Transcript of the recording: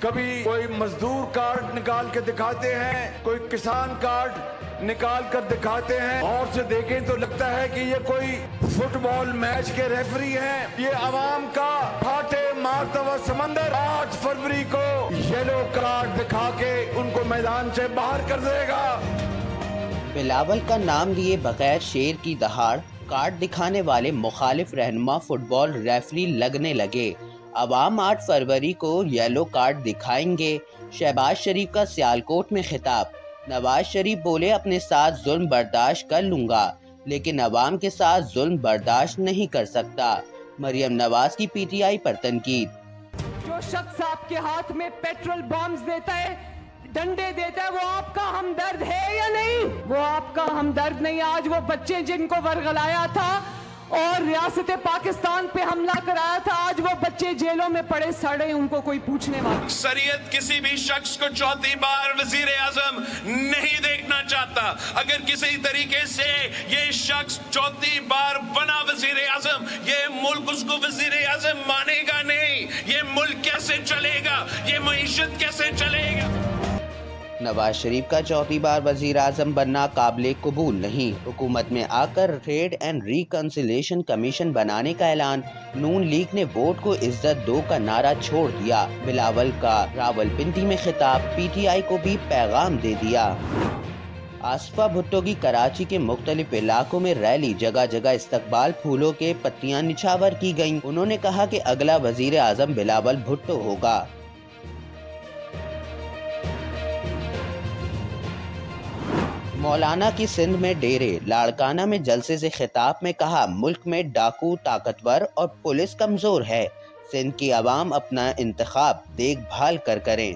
कभी कोई मजदूर कार्ड निकाल के दिखाते हैं, कोई किसान कार्ड निकाल कर दिखाते हैं, और से देखें तो लगता है कि ये कोई फुटबॉल मैच के रेफरी हैं। ये अवाम का फाटे मारता हुआ समंदर 8 फरवरी को येलो कार्ड दिखा के उनको मैदान से बाहर कर देगा। बिलावल का नाम लिए बगैर शेर की दहाड़ कार्ड दिखाने वाले मुखालिफ रहनुमा फुटबॉल रेफरी लगने लगे। अवाम 8 फरवरी को येलो कार्ड दिखाएंगे। शहबाज शरीफ का सियालकोट में खिताब। नवाज शरीफ बोले अपने साथ जुल्म बर्दाश्त कर लूंगा, लेकिन अवाम के साथ जुल्म बर्दाश्त नहीं कर सकता। मरियम नवाज की पीटीआई पर तनकीद। जो शख्स आपके हाथ में पेट्रोल बॉम्ब्स देता है, डंडे देता है, वो आपका हमदर्द है या नहीं? वो आपका हमदर्द नहीं। आज वो बच्चे जिनको वर्गलाया था और रियासत पाकिस्तान पे हमला कराया था, आज वो बच्चे जेलों में पड़े सड़े, उनको कोई पूछने वाला। अक्सरियत किसी भी शख्स को चौथी बार वजीर आजम नहीं देखना चाहता। अगर किसी तरीके से ये शख्स चौथी बार बना वजीर आजम, ये मुल्क उसको वजीर आजम मानेगा नहीं। ये मुल्क कैसे चलेगा? ये मईशत कैसे चलेगा? नवाज शरीफ का चौथी बार वजीर आजम बनना काबिल कबूल नहीं। हुकूमत में आकर ट्रेड एंड रिकंसिलिएशन कमीशन बनाने का ऐलान। नून लीग ने वोट को इज्जत दो का नारा छोड़ दिया। बिलावल का रावलपिंडी में खिताब। पीटीआई को भी पैगाम दे दिया। आसफा भुट्टो की कराची के मुख्तलिफ इलाकों में रैली, जगह जगह इस्तकबाल, फूलों के पत्तियां निछावर की गयी। उन्होंने कहा कि अगला वजीर आजम बिलावल भुट्टो होगा। मौलाना की सिंध में डेरे। लाड़काना में जलसे से खिताब में कहा, मुल्क में डाकू ताकतवर और पुलिस कमजोर है। सिंध की आवाम अपना इंतखाब देखभाल कर करें।